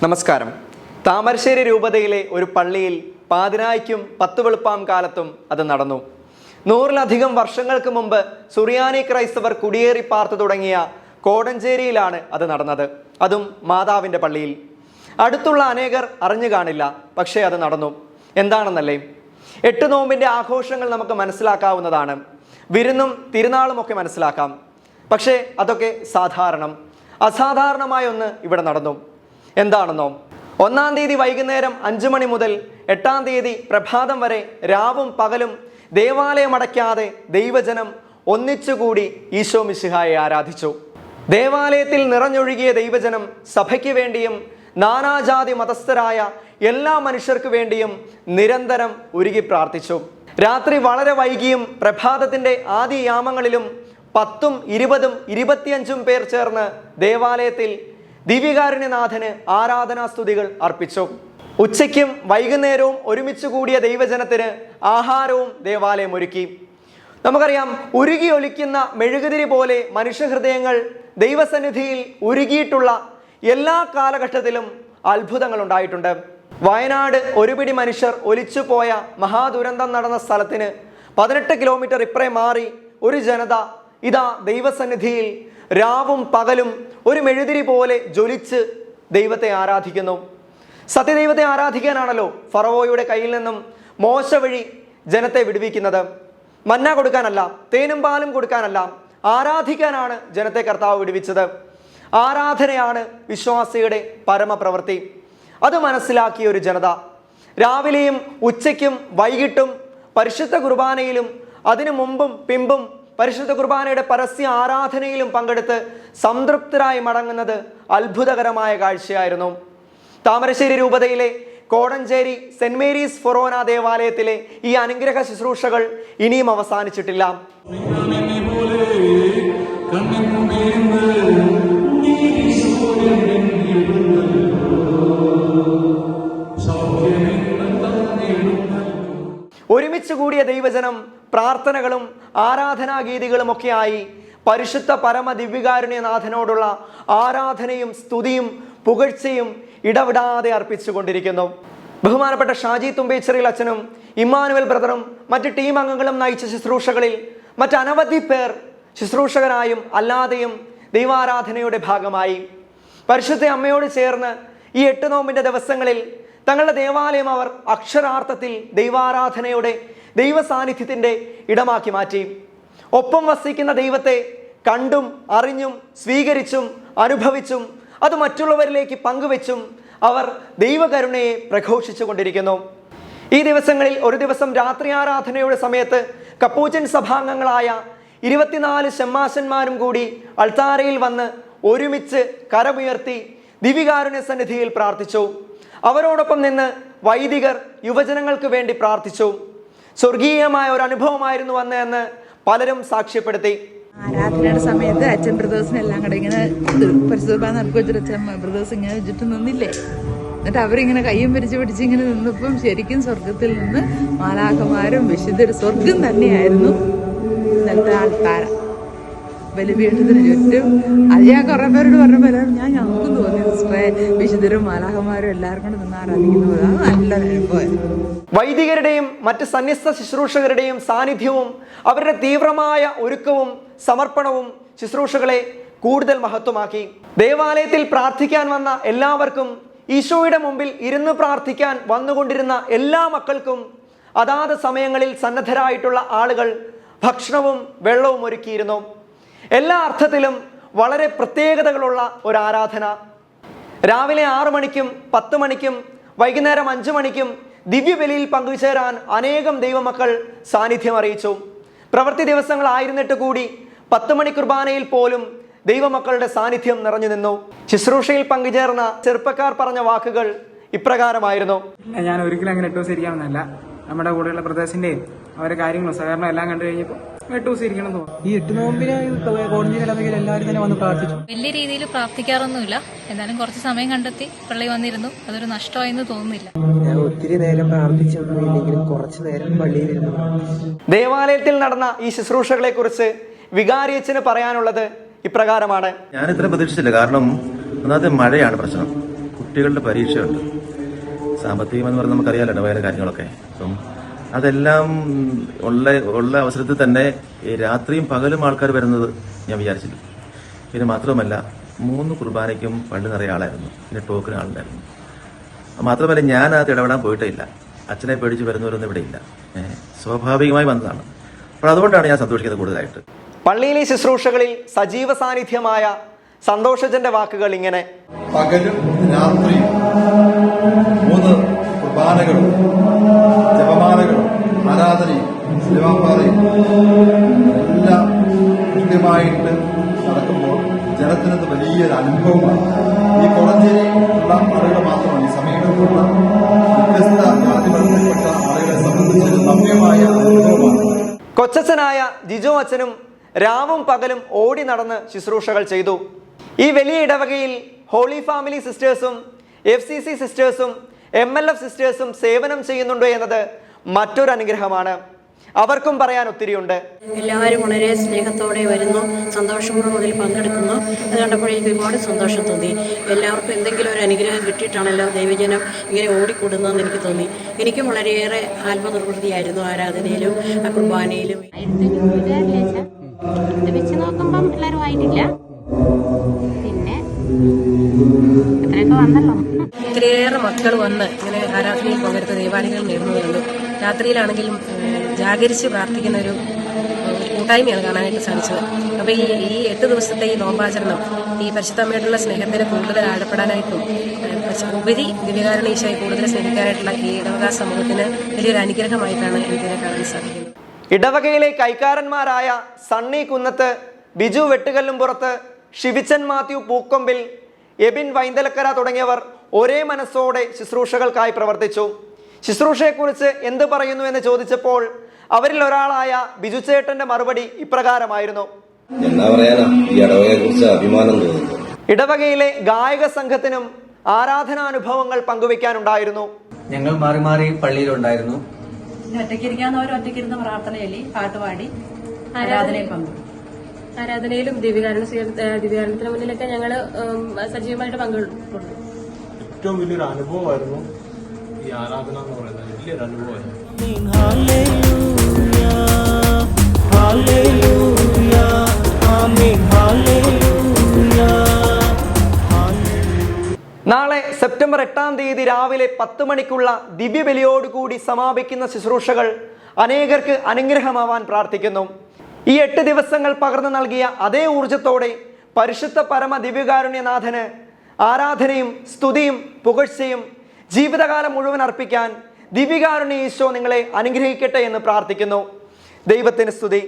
നമസ്കാരം. താമരശ്ശേരി രൂപതയിലെ ഒരു പള്ളിയിൽ പാതിരായ്ക്കും 10 വെളുപ്പാം കാലത്തും അത് നടന്നു. 100-ലധികം വർഷങ്ങൾക്ക് മുമ്പ് സുറിയാനി ക്രൈസ്തവർ കുടിയേറി പാർത്തു തുടങ്ങിയ കോടഞ്ചേരിയിലാണ് അത് നടന്നത്. അതും മാതാവിൻ്റെ പള്ളിയിൽ. അടുത്തുള്ള അനേകർ അറിഞ്ഞു കാണില്ല, പക്ഷേ അത് നടന്നു. എന്താണെന്നല്ലേ? 8 നോമ്പിൻ്റെ ആഘോഷങ്ങൾ നമുക്ക് മനസ്സിലാക്കാവുന്നതാണ്. വിരുന്നും തിരുനാളും ഒക്കെ മനസ്സിലാക്കാം. പക്ഷേ അതൊക്കെ അസാധാരണമായ ഒന്ന് ഇവിടെ നടന്നു. എന്താണെന്നോ? 1-ാം തീയതി വൈകുന്നേരം 5 മണി മുതൽ 8-ാം തീയതി പ്രഭാതം വരെ രാവും പകലും ദേവാലയം അടയ്ക്കാതെ ദൈവജനം ഒന്നിച്ചുകൂടി ഈശോ മിശിഹായെ ആരാധിച്ചു. ദേവാലയത്തിൽ നിറഞ്ഞൊഴുകിയ ദൈവജനം സഭയ്ക്ക് വേണ്ടിയും നാനാജാതി മതസ്ഥരായ എല്ലാ മനുഷ്യർക്ക് വേണ്ടിയും നിരന്തരം ഉരുകി പ്രാർത്ഥിച്ചു. രാത്രി വളരെ വൈകിയും പ്രഭാതത്തിൻ്റെ ആദ്യ യാമങ്ങളിലും 10, 20, 25 പേർ ചേർന്ന് ദേവാലയത്തിൽ ദിവ്യകാരുണ്യനാഥന് ആരാധനാസ്തുതികൾ അർപ്പിച്ചു. ഉച്ചയ്ക്കും വൈകുന്നേരവും ഒരുമിച്ച് കൂടിയ ദൈവജനത്തിന് ആഹാരവും ദേവാലയം ഒരുക്കി. നമുക്കറിയാം, ഉരുകി ഒലിക്കുന്ന മെഴുകുതിരി പോലെ മനുഷ്യഹൃദയങ്ങൾ ദൈവസന്നിധിയിൽ ഉരുകിയിട്ടുള്ള എല്ലാ കാലഘട്ടത്തിലും അത്ഭുതങ്ങൾ ഉണ്ടായിട്ടുണ്ട്. വയനാട് ഒരുപിടി മനുഷ്യർ ഒലിച്ചുപോയ മഹാദുരന്തം നടന്ന സ്ഥലത്തിന് 18 കിലോമീറ്റർ ഇപ്പറേ മാറി ഒരു ജനത ഇതാ ദൈവസന്നിധിയിൽ രാവും പകലും ഒരു മെഴുതിരി പോലെ ജ്വലിച്ച് ദൈവത്തെ ആരാധിക്കുന്നു. സത്യദൈവത്തെ ആരാധിക്കാനാണല്ലോ ഫറവോയുടെ കയ്യിൽ നിന്നും മോശ വഴി ജനത്തെ വിടുവിക്കുന്നത്. മന്ന കൊടുക്കാനല്ല, തേനും പാലും കൊടുക്കാനല്ല, ആരാധിക്കാനാണ് ജനത്തെ കർത്താവ് വിടുവിച്ചത്. ആരാധനയാണ് വിശ്വാസിയുടെ പരമപ്രവൃത്തി. അത് മനസ്സിലാക്കിയ ഒരു ജനത രാവിലെയും ഉച്ചയ്ക്കും വൈകിട്ടും പരിശുദ്ധ കുർബാനയിലും അതിനു മുമ്പും പിമ്പും പരിശുദ്ധ കുർബാനയുടെ പരസ്യ ആരാധനയിലും പങ്കെടുത്ത് സംതൃപ്തരായി മടങ്ങുന്നത് അത്ഭുതകരമായ കാഴ്ചയായിരുന്നു. താമരശ്ശേരി രൂപതയിലെ കോടഞ്ചേരി സെന്റ് മേരീസ് ഫൊറോന ദേവാലയത്തിലെ ഈ അനുഗ്രഹ ശുശ്രൂഷകൾ ഇനിയും അവസാനിച്ചിട്ടില്ല. ഒരുമിച്ച് കൂടിയ ദൈവജനം പ്രാർത്ഥനകളും ആരാധനാഗീതികളുമൊക്കെയായി പരിശുദ്ധ പരമ ദിവ്യകാരുണ്യനാഥനോടുള്ള ആരാധനയും സ്തുതിയും പുകഴ്ചയും ഇടവിടാതെ അർപ്പിച്ചുകൊണ്ടിരിക്കുന്നു. ബഹുമാനപ്പെട്ട ഷാജി തുമ്പേച്ചിറയിൽ അച്ഛനും ഇമ്മാനുവൽ ബ്രദറും മറ്റ് ടീം അംഗങ്ങളും നയിച്ച ശുശ്രൂഷകളിൽ മറ്റനവധി പേർ ശുശ്രൂഷകരായും അല്ലാതെയും ദൈവാരാധനയുടെ ഭാഗമായി. പരിശുദ്ധ അമ്മയോട് ചേർന്ന് ഈ 8 നോമ്പിൻ്റെ ദിവസങ്ങളിൽ തങ്ങളുടെ ദേവാലയം അവർ അക്ഷരാർത്ഥത്തിൽ ദൈവാരാധനയുടെ ദൈവ സാന്നിധ്യത്തിൻ്റെ ഇടമാക്കി മാറ്റി. ഒപ്പം വസിക്കുന്ന ദൈവത്തെ കണ്ടും അറിഞ്ഞും സ്വീകരിച്ചും അനുഭവിച്ചും അത് മറ്റുള്ളവരിലേക്ക് പങ്കുവെച്ചും അവർ ദൈവകരുണയെ പ്രഘോഷിച്ചു കൊണ്ടിരിക്കുന്നു. ഈ ദിവസങ്ങളിൽ ഒരു ദിവസം രാത്രി ആരാധനയുടെ സമയത്ത് കപ്പൂച്ചൻ സഭാംഗങ്ങളായ 24 ഷമ്മാശന്മാരും കൂടി അൾത്താരയിൽ വന്ന് ഒരുമിച്ച് കരമുയർത്തി ദിവ്യകാരുണ്യ സന്നിധിയിൽ പ്രാർത്ഥിച്ചു. അവരോടൊപ്പം നിന്ന് വൈദികർ യുവജനങ്ങൾക്ക് വേണ്ടി പ്രാർത്ഥിച്ചു. സ്വർഗീയമായ ഒരു അനുഭവമായിരുന്നു അന്ന് പലരും സാക്ഷ്യപ്പെടുത്തി. ആരാധനയുടെ സമയത്ത് അച്ഛൻ ബ്രദേഴ്സിനെല്ലാം കൂടെ ഇങ്ങനെ പരിശുദ്ധ നമുക്ക് വെച്ചിട്ട് അച്ഛൻ ബ്രദേഴ്സ് ഇങ്ങനെ ചുറ്റും നിന്നില്ലേ, എന്നിട്ട് അവരിങ്ങനെ കയ്യും പിടിച്ച് ഇങ്ങനെ നിന്നപ്പം ശരിക്കും സ്വർഗത്തിൽ നിന്ന് മാലാഖമാരും വിശുദ്ധരും സ്വർഗം തന്നെയായിരുന്നു ഇന്നലത്തെ ആൾക്കാര ബലിപീഠത്തിന് ചുറ്റും. അത് ഞാൻ കുറെ പേരോട് പറഞ്ഞപ്പോൾ ഞങ്ങൾക്കും തോന്നി സിസ്റ്ററെ വിശുദ്ധരും മാലാഖമാരും എല്ലാവരും കൊണ്ട് നിന്ന് ആരാധിക്കുന്നത് അത് നല്ലൊരു അനുഭവമായിരുന്നു. വൈദികരുടെയും മറ്റ് സന്യസ്ത ശുശ്രൂഷകരുടെയും സാന്നിധ്യവും അവരുടെ തീവ്രമായ ഒരുക്കവും സമർപ്പണവും ശുശ്രൂഷകളെ കൂടുതൽ മഹത്വമാക്കി. ദേവാലയത്തിൽ പ്രാർത്ഥിക്കാൻ വന്ന എല്ലാവർക്കും, ഈശോയുടെ മുമ്പിൽ ഇരുന്ന് പ്രാർത്ഥിക്കാൻ വന്നുകൊണ്ടിരുന്ന എല്ലാ മക്കൾക്കും അതാത് സമയങ്ങളിൽ സന്നദ്ധരായിട്ടുള്ള ആളുകൾ ഭക്ഷണവും വെള്ളവും ഒരുക്കിയിരുന്നു. എല്ലാ അർത്ഥത്തിലും വളരെ പ്രത്യേകതകളുള്ള ഒരു ആരാധന. രാവിലെ 6 മണിക്കും 10 മണിക്കും വൈകുന്നേരം 5 മണിക്കും ദിവ്യബലിയിൽ പങ്കുചേരാൻ അനേകം ദൈവമക്കൾ സാന്നിധ്യം അറിയിച്ചു. പ്രവൃത്തി ദിവസങ്ങളായിരുന്നിട്ട് കൂടി 10 മണി കുർബാനയിൽ പോലും ദൈവമക്കളുടെ സാന്നിധ്യം നിറഞ്ഞു നിന്നു. ശുശ്രൂഷയിൽ പങ്കുചേർന്ന ചെറുപ്പക്കാർ പറഞ്ഞ വാക്കുകൾ ഇപ്രകാരമായിരുന്നു. ഞാൻ ഒരിക്കലും അങ്ങനെ 8 ദിവസം ഇരിക്കാമെന്നല്ല. നമ്മുടെ കൂടെയുള്ള പ്രദേശത്തിന്റെയും അവരുടെ കാര്യങ്ങളും സഹകരണം എല്ലാം കണ്ടു കഴിഞ്ഞപ്പോൾ 8 ദിവസം ഇരിക്കണം തോന്നുന്നു. ഈ 8 നോമ്പിന് കോടഞ്ചേരി എല്ലാവരും തന്നെ വന്ന് പ്രാർത്ഥിച്ചു. വലിയ രീതിയിൽ പ്രാർത്ഥിക്കാറൊന്നുമില്ല, എന്നാലും കുറച്ച് സമയം കണ്ടെത്തി പള്ളി വന്നിരുന്നു. അതൊരു നഷ്ടമായെന്ന് തോന്നുന്നില്ല. ഞാൻ ഒത്തിരി നേരം പ്രാർത്ഥിച്ചൊന്നുമില്ലെങ്കിലും കുറച്ചു നേരം പള്ളിയിലിരുന്നു. ദേവാലയത്തിൽ നടന്ന ഈ ശുശ്രൂഷകളെ കുറിച്ച് വികാരിയച്ഛന് പറയാനുള്ളത് ഇപ്രകാരമാണ്. ഞാൻ ഇത്ര പ്രതീക്ഷിച്ചില്ല. കാരണം ഒന്നാമത്തെ മഴയാണ് പ്രശ്നം. കുട്ടികളുടെ പരീക്ഷയുണ്ട്. സാമ്പത്തികം എന്ന് പറഞ്ഞാൽ നമുക്കറിയാലോ ഇടവകയിലെ കാര്യങ്ങളൊക്കെ. അപ്പം അതെല്ലാം ഉള്ള അവസരത്തിൽ തന്നെ ഈ രാത്രിയും പകലും ആൾക്കാർ വരുന്നത് ഞാൻ വിചാരിച്ചില്ല. പിന്നെ മാത്രമല്ല 3 കുർബാനയ്ക്കും പള്ളി നിറയെ ആളായിരുന്നു, പിന്നെ ടോക്കിന് ആളുണ്ടായിരുന്നു. മാത്രമല്ല ഞാൻ അത് ഇടപെടാൻ പോയിട്ടേ ഇല്ല. അച്ഛനെ പേടിച്ച് വരുന്നവരൊന്നും ഇവിടെ ഇല്ല, സ്വാഭാവികമായി വന്നതാണ്. അപ്പോൾ അതുകൊണ്ടാണ് ഞാൻ സന്തോഷിക്കുന്നത് കൂടുതലായിട്ട്. പള്ളിയിലെ ശുശ്രൂഷകളിൽ സജീവ സാന്നിധ്യമായ സന്തോഷജന്റെ വാക്കുകൾ ഇങ്ങനെ: പകലും രാത്രിയും 3 കുർബാനകളും ജപമാലകളും ആരാധനയും ശിവപാറയും എല്ലാം കൃത്യമായിട്ട് നടക്കുമ്പോൾ ജനത്തിനത് വലിയൊരു അനുഭവമാണ്. ഈ കോളഞ്ചേരിയിലുള്ള ആളുകൾ മാത്രമല്ല, ഈ സമീപത്തുള്ള വ്യത്യസ്ത ജാതിമതത്തിൽപ്പെട്ട ആളുകളെ സംബന്ധിച്ചൊരു നവ്യമായ അനുഭവമാണ്. കൊച്ചച്ഛനായ ജിജോ അച്ഛനും രാവും പകലും ഓടി നടന്ന് ശുശ്രൂഷകൾ ചെയ്തു. ഈ വലിയ ഇടവകയിൽ ഹോളി ഫാമിലി സിസ്റ്റേഴ്സും FCC സിസ്റ്റേഴ്സും MLF സിസ്റ്റേഴ്സും സേവനം ചെയ്യുന്നുണ്ട് എന്നത് മറ്റൊരു അനുഗ്രഹമാണ്. അവർക്കും പറയാൻ ഒത്തിരിയുണ്ട്. എല്ലാവരും വളരെ സ്നേഹത്തോടെ വരുന്നു, സന്തോഷപൂർവ്വം അതിൽ പങ്കെടുക്കുന്നു. അത് കണ്ടപ്പോൾ എനിക്ക് ഒരുപാട് സന്തോഷം തോന്നി. എല്ലാവർക്കും എന്തെങ്കിലും ഒരു അനുഗ്രഹം കിട്ടിയിട്ടാണല്ലോ ദൈവജനം ഇങ്ങനെ ഓടിക്കൂടുന്നതെന്ന് എനിക്ക് തോന്നി. എനിക്കും വളരെയേറെ ആത്മനിർവൃതിയായിരുന്നു ആരാധനയിലും കുർബാനയിലും. വെച്ച് നോക്കുമ്പം എല്ലാവരുമായിട്ടില്ല, പിന്നെ ഇത്രയൊക്കെ വന്നല്ലോ. ഒത്തിരിയേറെ മക്കൾ വന്ന് ഇങ്ങനെ ആരാധനയിൽ പങ്കെടുത്ത ദൈവാനുഗ്രഹം നേടുന്നതുകൊണ്ട് രാത്രിയിലാണെങ്കിലും ജാഗരിച്ച് പ്രാർത്ഥിക്കുന്ന ഒരു കൂട്ടായ്മയാണ് കാണാനായിട്ട് സാധിച്ചത്. അപ്പോൾ ഈ 8 ദിവസത്തെ ഈ നോമ്പാചരണം ഈ പരിശുദ്ധമ്മയോടുള്ള സ്നേഹത്തിന് കൂടുതൽ ആഴപ്പെടാനായിട്ടും ഉപരി ദിവ്യകാരുണ്യ ഈശോയെ കൂടുതൽ സ്നേഹിക്കാനായിട്ടുള്ള ഈ ഇടവക സമൂഹത്തിന് വലിയൊരു അനുഗ്രഹമായിട്ടാണ് എനിക്കിതിനെ കാണാൻ സാധിക്കുന്നത്. ഇടവകയിലെ കൈക്കാരന്മാരായ സണ്ണി കുന്നത്ത്, ബിജു വെട്ടുകല്ലുംപുറത്ത്, ഷിവിച്ചൻ മാത്യു പൂക്കൊമ്പിൽ, എബിൻ വൈന്തലക്കര തുടങ്ങിയവർ ഒരേ മനസ്സോടെ ശുശ്രൂഷകൾക്കായി പ്രവർത്തിച്ചു. ശുശ്രൂഷയെക്കുറിച്ച് എന്ത് പറയുന്നു എന്ന് ചോദിച്ചപ്പോൾ അവരിൽ ഒരാളായ ബിജുചേട്ടന്റെ മറുപടി ഇപ്രകാരമായിരുന്നു: എന്താ പറയാനാ, ഈ ഇടവകയെ കുറിച്ച് അഭിമാനം തോന്നുന്നു. ഇടവകയിലെ ഗായക സംഘത്തിനും ആരാധനാനുഭവങ്ങൾ പങ്കുവെക്കാനുണ്ടായിരുന്നു. ഞങ്ങൾ മാറി മാറി പള്ളിയിലുണ്ടായിരുന്നു. ഒറ്റയ്ക്കിരിക്കാവുന്നവർ ഒറ്റയ്ക്കിരുന്ന പ്രാർത്ഥനയല്ലേ, പാട്ടുപാടി ആരാധനയിൽ പങ്കെടുക്കും. ആരാധനയിലും ദിവ്യകാരണത്തിന് മുന്നിലൊക്കെ ഞങ്ങൾ സജീവമായിട്ട് പങ്കെടുക്കുന്നു. ഏറ്റവും വലിയൊരു അനുഭവമായിരുന്നു ഈ ആരാധന എന്ന് പറയുന്നത്. വലിയൊരു അനുഭവമായിരുന്നു. നാളെ സെപ്റ്റംബർ 8-ാം തീയതി രാവിലെ 10 മണിക്കുള്ള ദിവ്യബലിയോടുകൂടി സമാപിക്കുന്ന ശുശ്രൂഷകൾ അനേകർക്ക് അനുഗ്രഹമാവാൻ പ്രാർത്ഥിക്കുന്നു. ഈ 8 ദിവസങ്ങൾ പകർന്നു നൽകിയ അതേ ഊർജത്തോടെ പരിശുദ്ധ പരമ ദിവ്യകാരുണ്യനാഥന് ആരാധനയും സ്തുതിയും പുകഴ്ചയും ജീവിതകാലം മുഴുവൻ അർപ്പിക്കാൻ ദിവ്യകാരുണ്യ ഈശോ നിങ്ങളെ അനുഗ്രഹിക്കട്ടെ എന്ന് പ്രാർത്ഥിക്കുന്നു. ദൈവത്തിന് സ്തുതി.